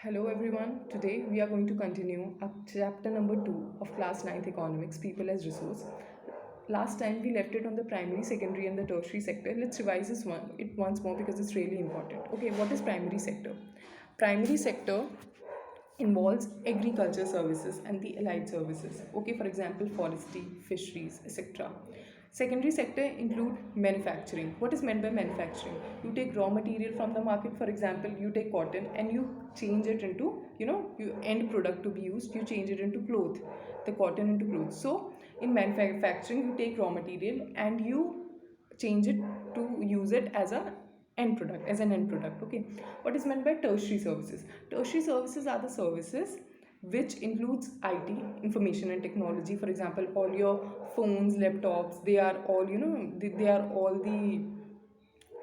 Hello everyone. Today we are going to continue our chapter number 2 of class ninth economics, people as resource. Last time we left it on the primary, secondary and the tertiary sector. Let's revise it once more because it's really important. Okay, what is primary sector? Primary sector involves agriculture services and the allied services. Okay, for example, forestry, fisheries, etc. Secondary sector include manufacturing. What is meant by manufacturing? You take raw material from the market. For example, you take cotton and you change it into, you end product to be used, you change it into cloth, the cotton into clothes. So in manufacturing, you take raw material and you change it to use it as an end product. Okay, what is meant by tertiary services? Tertiary services are the services which includes IT, information and technology. For example, all your phones, laptops, they are all, they are all the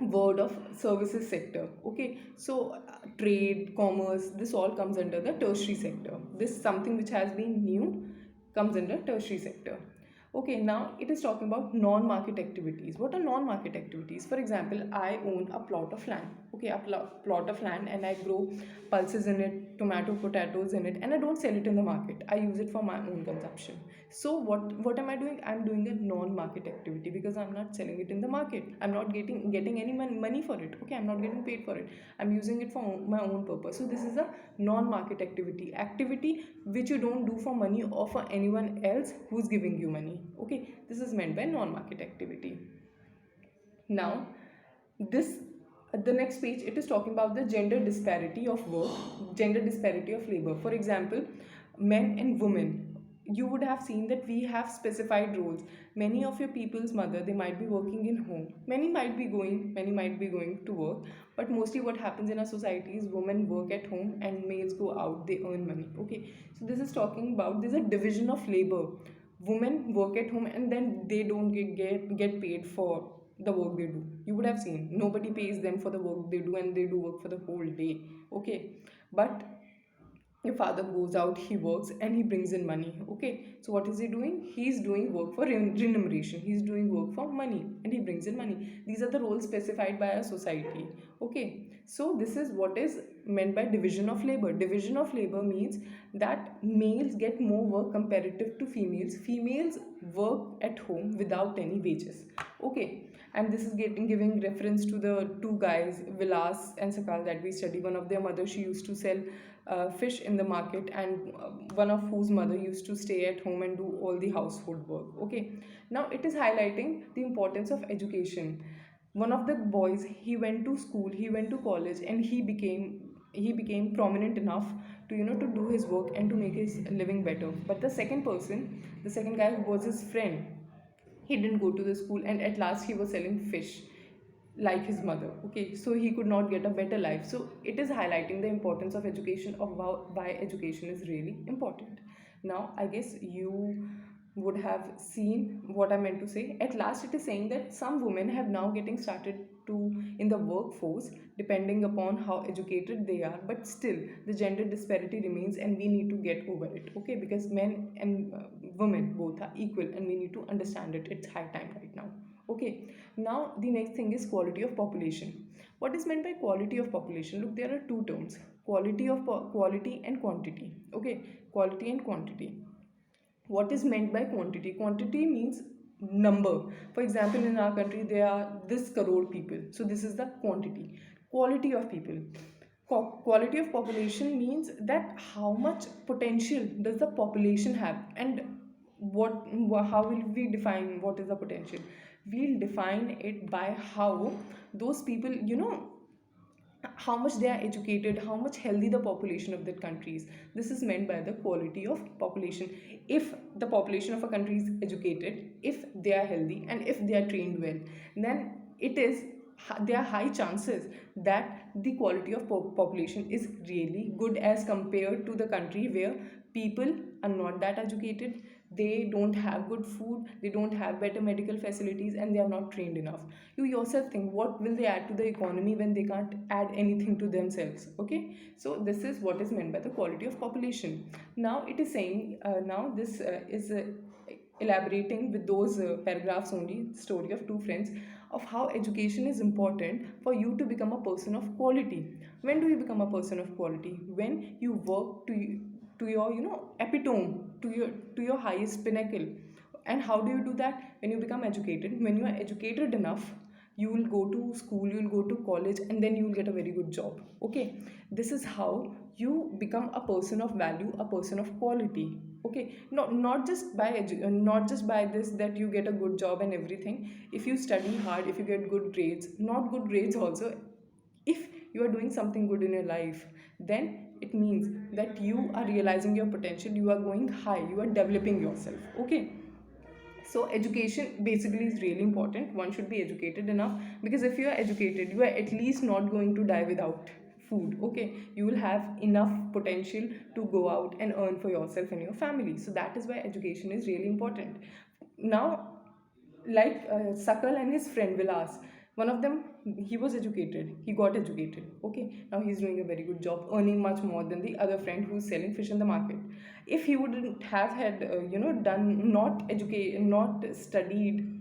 word of services sector. Okay, so trade, commerce, this all comes under the tertiary sector. This something which has been new comes under tertiary sector. Okay, now it is talking about non-market activities. What are non-market activities? For example, I own a plot of land. Okay, a plot of land and I grow pulses in it, tomato, potatoes in it, and I don't sell it in the market. I use it for my own consumption. So what am I doing? I'm doing a non-market activity because I'm not selling it in the market. I'm not getting any money for it. Okay, I'm not getting paid for it. I'm using it for my own purpose. So this is a non-market activity which you don't do for money or for anyone else who's giving you money. Okay, this is meant by non-market activity. Now this the next page, it is talking about the gender disparity of work, gender disparity of labor. For example, men and women, you would have seen that we have specified roles. Many of your people's mother, they might be working in home, many might be going to work, but mostly what happens in our society is women work at home and males go out, they earn money. Okay, so this is talking about, there's a division of labor. Women work at home and then they don't get paid for the work they do. You would have seen nobody pays them for the work they do, and they do work for the whole day. Okay, but your father goes out, he works and he brings in money. Okay, so what is he doing? He's doing work for remuneration, he's doing work for money and he brings in money. These are the roles specified by our society. Okay, so this is what is meant by division of labor. Division of labor means that males get more work comparative to females work at home without any wages. Okay, and this is giving reference to the two guys, Vilas and Sakal, that we study. One of their mother, she used to sell fish in the market, and one of whose mother used to stay at home and do all the household work. Okay, now it is highlighting the importance of education. One of the boys, he went to school, he went to college, and he became prominent enough to, to do his work and to make his living better. But the second person, the second guy who was his friend, he didn't go to the school, and at last he was selling fish like his mother. Okay, so he could not get a better life. So it is highlighting the importance of education, of why education is really important. Now I guess you would have seen what I meant to say. At last it is saying that some women have now getting started to in the workforce, depending upon how educated they are, but still the gender disparity remains and we need to get over it. Okay, because men and women both are equal and we need to understand it. It's high time right now. Okay, now the next thing is quality of population. What is meant by quality of population? Look, there are two terms: quality and quantity. Okay, quality and quantity. What is meant by quantity? Quantity means number. For example, in our country there are this crore people, so this is the quantity. Quality of people, quality of population means that how much potential does the population have, and what how will we define what is the potential? We'll define it by how those people, how much they are educated, how much healthy the population of that country is. This is meant by the quality of population. If the population of a country is educated, if they are healthy, and if they are trained well, then it is there are high chances that the quality of population is really good as compared to the country where people are not that educated, they don't have good food, they don't have better medical facilities, and they are not trained enough. You yourself think, what will they add to the economy when they can't add anything to themselves? Okay, so this is what is meant by the quality of population. Now it is saying, now this is elaborating with those paragraphs only, story of two friends. of how education is important for you to become a person of quality. When do you become a person of quality? When you work to your epitome, to your highest pinnacle. And how do you do that? When you become educated. When you are educated enough, you will go to school, you will go to college, and then you will get a very good job. Okay, this is how you become a person of value, a person of quality. Okay, not just by this that you get a good job and everything. If you study hard, if you get good grades, not good grades also, if you are doing something good in your life, then it means that you are realizing your potential, you are going high, you are developing yourself. Okay, so education basically is really important. One should be educated enough, because if you are educated, you are at least not going to die without food. Okay, you will have enough potential to go out and earn for yourself and your family. So that is why education is really important. Now, like Sakal and his friend Vilas, one of them, he was educated, he got educated. Okay, now he's doing a very good job, earning much more than the other friend who's selling fish in the market. If he wouldn't have had done, not studied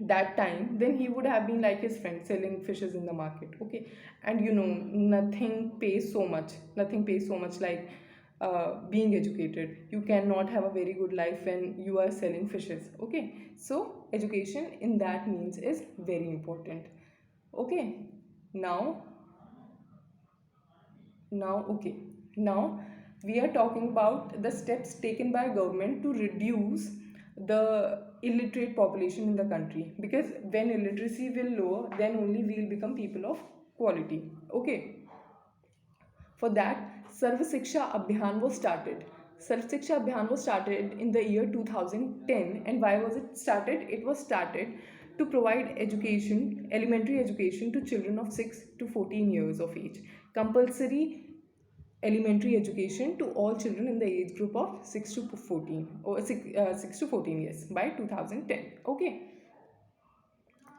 that time, then he would have been like his friend selling fishes in the market. Okay, and nothing pays so much like being educated. You cannot have a very good life when you are selling fishes. Okay, so education in that means is very important. Okay, now okay, now we are talking about the steps taken by government to reduce the illiterate population in the country, because when illiteracy will lower, then only we will become people of quality. Okay, for that, Sarv Shiksha Abhiyan was started. Sarv Shiksha Abhiyan was started in the year 2010. And why was it started? It was started to provide education, elementary education, to children of 6 to 14 years of age. Compulsory elementary education to all children in the age group of 6 to 14, or 6 to 14 years by 2010. Okay,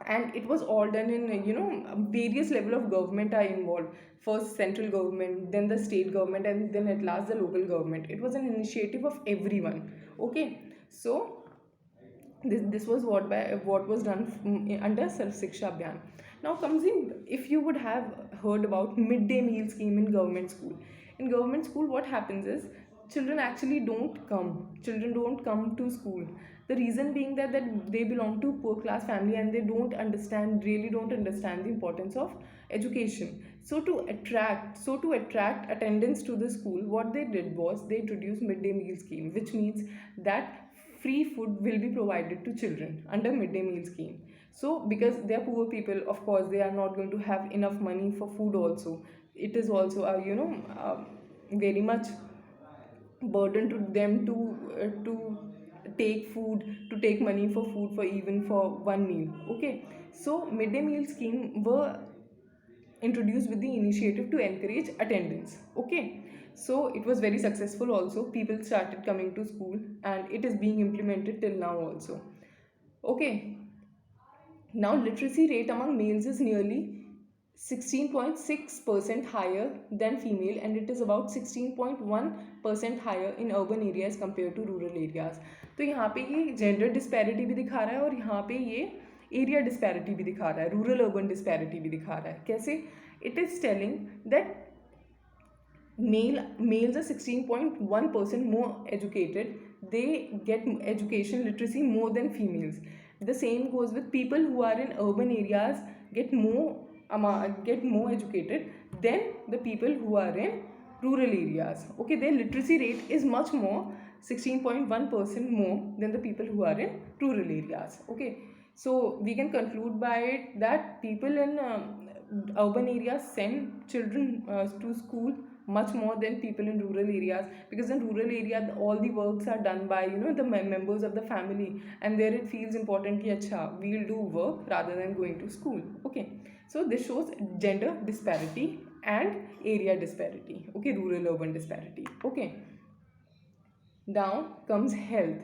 and it was all done in various level of government are involved. First central government, then the state government, and then at last the local government. It was an initiative of everyone. Okay, so this was what was done under Sarv Shiksha Abhiyan. Now comes in, if you would have heard about midday meal scheme in government school. In government school, what happens is children don't come to school. The reason being that they belong to poor class family, and they don't understand the importance of education. So to attract attendance to the school, what they did was they introduced midday meal scheme, which means that free food will be provided to children under midday meal scheme. So because they are poor people, of course they are not going to have enough money for food also. It is also very much burden to them to take food, to take money for food, for even for one meal. Okay, so midday meal scheme were introduced with the initiative to encourage attendance. Okay, so it was very successful also. People started coming to school, and it is being implemented till now also. Okay, now literacy rate among males is nearly 16.6% higher than female, and it is about 16.1% higher in urban areas compared to rural areas. तो यहाँ पे ये gender disparity भी दिखा रहा है, और यहाँ पे ये एरिया डिस्पैरिटी भी दिखा रहा है, रूरल अर्बन डिस्पैरिटी भी दिखा रहा है. कैसे? It is telling that males are 16.1% more educated. They get education literacy more than females. The same goes with people who are in urban areas, get more educated than the people who are in rural areas. Okay, their literacy rate is much more, 16.1% more than the people who are in rural areas. Okay, so we can conclude by it that people in urban areas send children to school much more than people in rural areas, because in rural area all the works are done by the members of the family, and there it feels important ki acha we'll do work rather than going to school. Okay, so this shows gender disparity and area disparity. Okay, rural urban disparity. Okay, now comes health.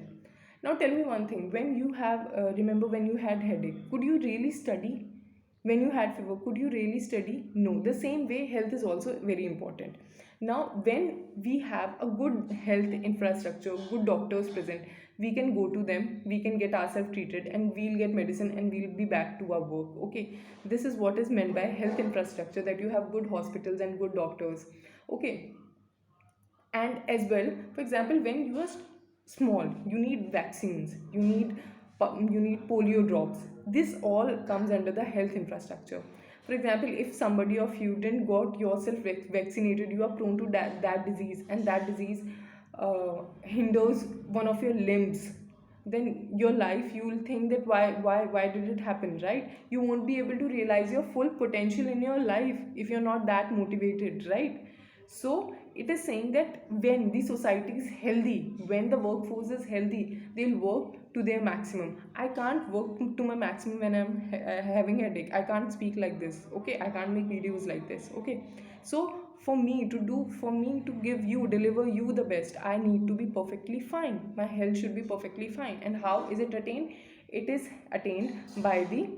Now tell me one thing, when you have remember when you had headache, could you really study When you had fever, could you really study? No. The same way, health is also very important. Now when we have a good health infrastructure, good doctors present, we can go to them, we can get ourselves treated, and we'll get medicine and we'll be back to our work. Okay, this is what is meant by health infrastructure, that you have good hospitals and good doctors. Okay, and as well, for example, when you are small, you need vaccines, you need polio drops. This all comes under the health infrastructure. For example, if somebody of you didn't got yourself vaccinated, you are prone to that disease, and that disease hinders one of your limbs, then your life, you will think that why did it happen, right? You won't be able to realize your full potential in your life if you're not that motivated, right? So it is saying that when the society is healthy, when the workforce is healthy, they'll work to their maximum. I can't work to my maximum when I'm having headache. I can't speak like this. Okay, I can't make videos like this. Okay, so for me to give you, deliver you the best, I need to be perfectly fine. My health should be perfectly fine. And how is it attained? It is attained by the,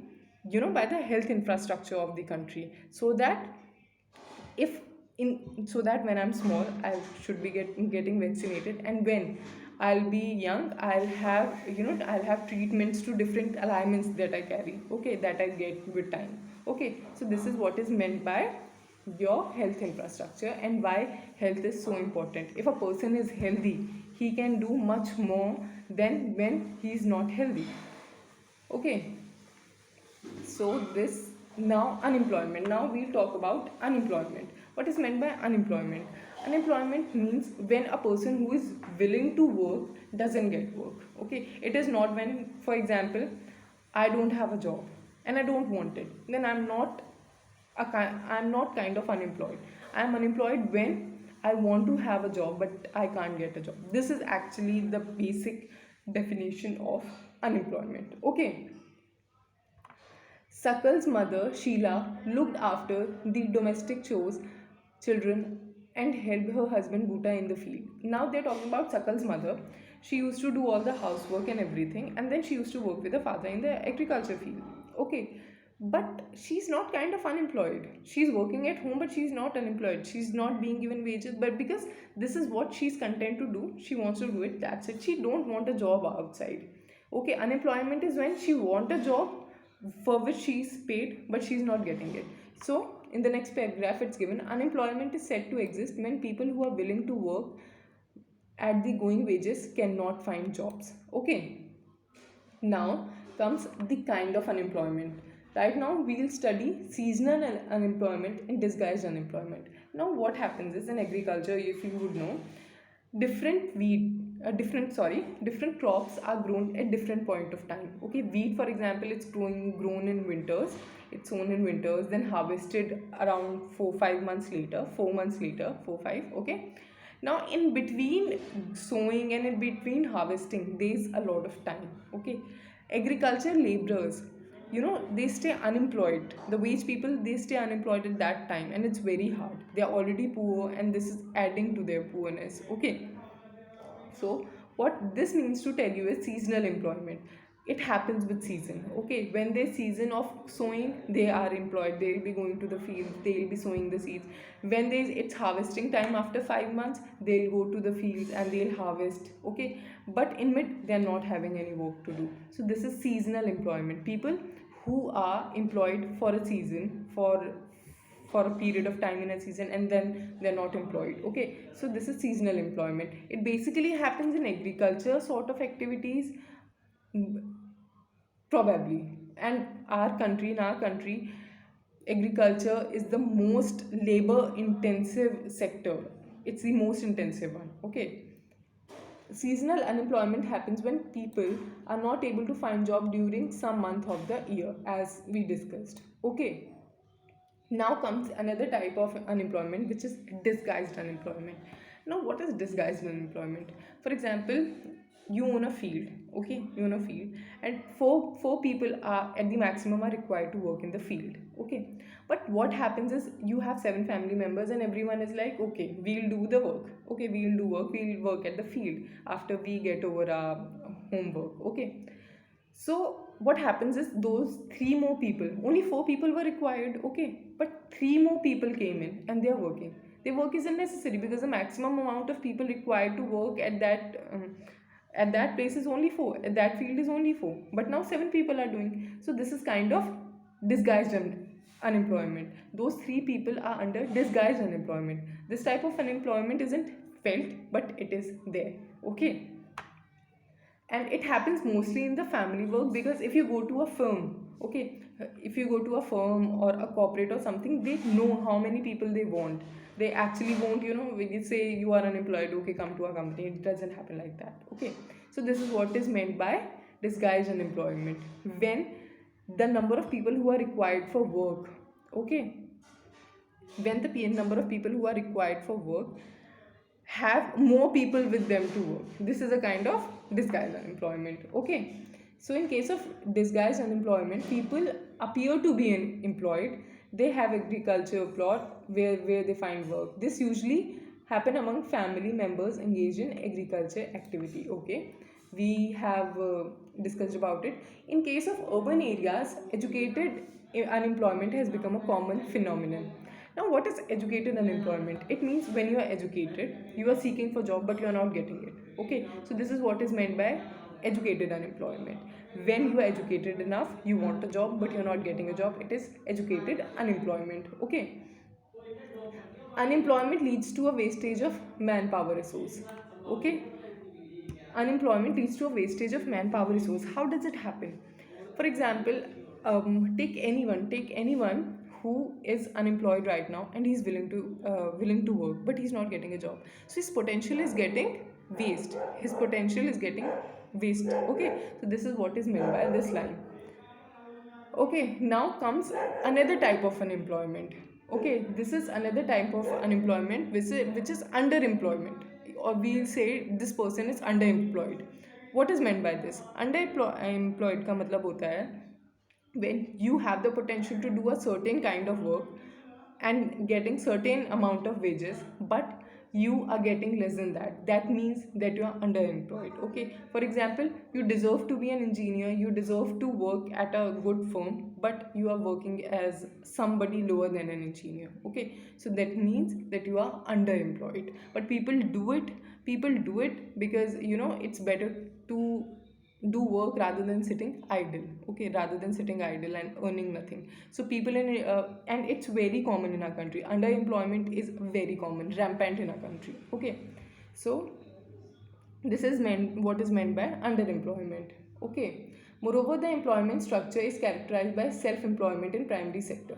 by the health infrastructure of the country. So that if so that when I'm small, I should be getting vaccinated, and when I'll be young, I'll have treatments to different ailments that I carry. Okay, that I get with time. Okay, so this is what is meant by your health infrastructure, and why health is so important. If a person is healthy, he can do much more than when he is not healthy. Okay, so this, now unemployment. Now we'll talk about unemployment. What is meant by unemployment? Unemployment means when a person who is willing to work doesn't get work. Okay, it is not when, for example, I don't have a job and I don't want it, then I'm not kind of unemployed. I'm unemployed when I want to have a job but I can't get a job. This is actually the basic definition of unemployment. Okay, Sakal's mother, Sheila, looked after the domestic chores, children, and helped her husband Bhuta in the field. Now they're talking about Sakal's mother. She used to do all the housework and everything, and then she used to work with her father in the agriculture field. Okay, but she's not kind of unemployed. She's working at home, but she's not unemployed. She's not being given wages, but because this is what she's content to do, she wants to do it. That's it. She don't want a job outside. Okay, unemployment is when she want a job for which she is paid but she is not getting it. So in the next paragraph it's given, unemployment is said to exist when people who are willing to work at the going wages cannot find jobs. Okay, now comes the kind of unemployment. Right now we'll study seasonal unemployment and disguised unemployment. Now what happens is, in agriculture, if you would know, different wheat different crops are grown at different point of time. Okay, wheat, for example, it's grown in winters, it's sown in winters, then harvested around 4 5 months later, 4 months later, 4 5. Okay, now in between sowing and in between harvesting there's a lot of time. Okay, agriculture laborers, they stay unemployed. The wage people, they stay unemployed at that time, and it's very hard. They are already poor and this is adding to their poorness. Okay, so what this means to tell you is seasonal employment. It happens with season. Okay, when there's season of sowing, they are employed. They'll be going to the field. They'll be sowing the seeds. When there's it's harvesting time after 5 months, they'll go to the fields and they'll harvest. Okay, but in mid they're not having any work to do. So this is seasonal employment. People who are employed for a season, for a period of time in a season, and then they're not employed. Okay, so this is seasonal employment. It basically happens in agriculture sort of activities, probably. And in our country, agriculture is the most labor intensive sector. It's the most intensive one. Okay, seasonal unemployment happens when people are not able to find job during some month of the year, as we discussed. Okay, now comes another type of unemployment, which is disguised unemployment. Now what is disguised unemployment? For example, you own a field. Okay, you own a field, and four people are at the maximum are required to work in the field. Okay, but what happens is you have 7 family members and everyone is like, okay, we'll do the work. Okay, we'll work at the field after we get over our homework. Okay, So what happens is those three more people, only four people were required, okay, but three more people came in and they are working. Their work is unnecessary because the maximum amount of people required to work at that place is only four, at that field is only four, but now seven people are doing. So this is kind of disguised unemployment. Those three people are under disguised unemployment. This type of unemployment isn't felt, but it is there, okay. And it happens mostly in the family work, because if you go to a firm, okay, if you go to a firm or a corporate or something, they know how many people they want. They actually won't, when you say you are unemployed, okay, come to a company. It doesn't happen like that, okay. So this is what is meant by disguised unemployment, when the number of people who are required for work, okay, when the number of people who are required for work have more people with them to work. This is a kind of disguised unemployment, okay. So in case of disguised unemployment, people appear to be employed. They have agriculture plot where they find work. This usually happen among family members engaged in agriculture activity, okay. We have discussed about it. In case of urban areas, educated unemployment has become a common phenomenon. Now, what is educated unemployment? It means when you are educated, you are seeking for job, but you are not getting it. Okay, so this is what is meant by educated unemployment. When you are educated enough, you want a job, but you are not getting a job. It is educated unemployment. Okay, unemployment leads to a wastage of manpower resource. Okay, unemployment leads to a wastage of manpower resource. How does it happen? For example, take anyone who is unemployed right now and he's willing to work, but he's not getting a job. So his potential is getting waste. His potential is getting waste. Okay, so this is what is meant by this line. Okay, now comes another type of unemployment. Okay, this is another type of unemployment which is underemployment, or we'll say this person is underemployed. What is meant by this? Underemployed का मतलब होता है when you have the potential to do a certain kind of work and getting certain amount of wages, but you are getting less than that. That means that you are underemployed, okay. For example, you deserve to be an engineer, you deserve to work at a good firm, but you are working as somebody lower than an engineer, okay. So that means that you are underemployed. But people do it because it's better to do work rather than sitting idle, okay, rather than sitting idle and earning nothing. So people and it's very common in our country. Underemployment is very common, rampant in our country, okay. So this is meant what is meant by underemployment, okay. Moreover, the employment structure is characterized by self employment in primary sector.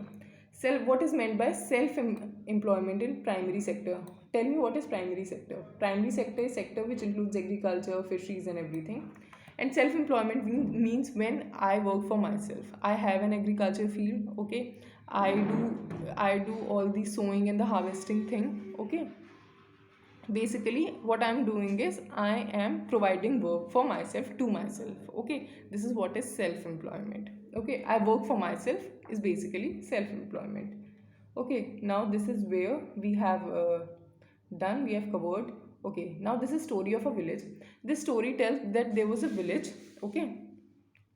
What is meant by self employment in primary sector? Tell me, what is primary sector? Primary sector is sector which includes agriculture, fisheries and everything. And self employment means when I work for myself. I have an agriculture field, okay. I do all the sowing and the harvesting thing, okay. Basically what I'm doing is I am providing work for myself to myself, okay. This is what is self employment, okay. I work for myself is basically self employment, okay. Now this is where we have we have covered. Okay, now this is story of a village. This story tells that there was a village, okay,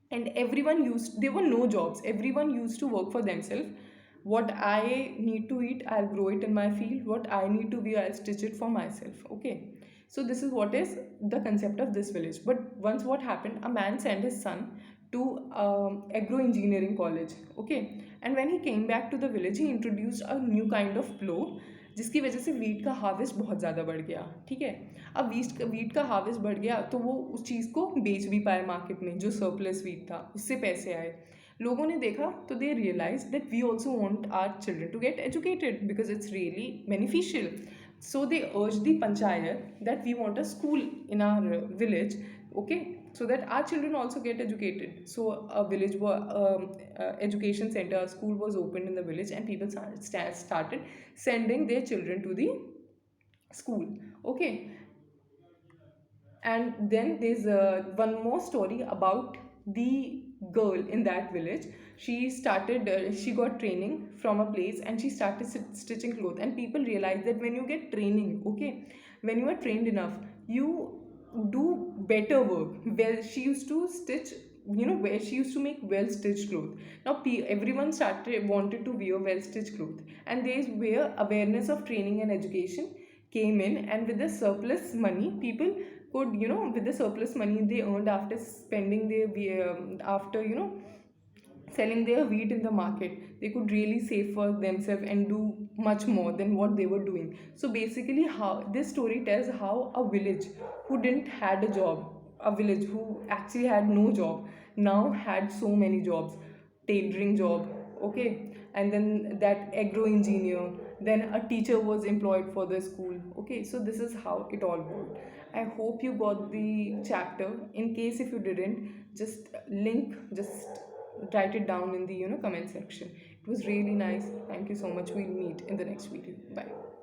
and there were no jobs, everyone used to work for themselves. What I need to eat, I'll grow it in my field. What I need to wear, I'll stitch it for myself, okay. So this is what is the concept of this village. But once what happened, a man sent his son to agro engineering college, okay. And when he came back to the village, he introduced a new kind of plow, जिसकी वजह से wheat का harvest बहुत ज़्यादा बढ़ गया, ठीक है। अब वीट का हार्वेस्ट बढ़ गया तो वो उस चीज़ को बेच भी पाए मार्केट में, जो सरप्लस वीट था उससे पैसे आए। लोगों ने देखा तो they realise that we also want our children to get educated because it's really beneficial. So they urged the panchayat that we want a school in our village, okay, so that our children also get educated. So a education center, a school was opened in the village, and people started sending their children to the school, okay. And then there's one more story about the girl in that village. She got training from a place and she started stitching clothes. And people realized that when you get training, okay, when you are trained enough, you do better work. Well, she used to stitch where she used to make well stitched clothes. Now everyone started wanted to wear well stitched clothes, and there is where awareness of training and education came in. And with the surplus money, people could, with the surplus money they earned after spending their after selling their wheat in the market, they could really save for themselves and do much more than what they were doing. So basically, how this story tells how a village who didn't had a job, a village who actually had no job, now had so many jobs. Tailoring job, okay, and then that agro engineer, then a teacher was employed for the school. Okay, so this is how it all worked. I hope you got the chapter. In case if you didn't, just write it down in the comment section. It was really nice. Thank you so much. We'll meet in the next video. Bye.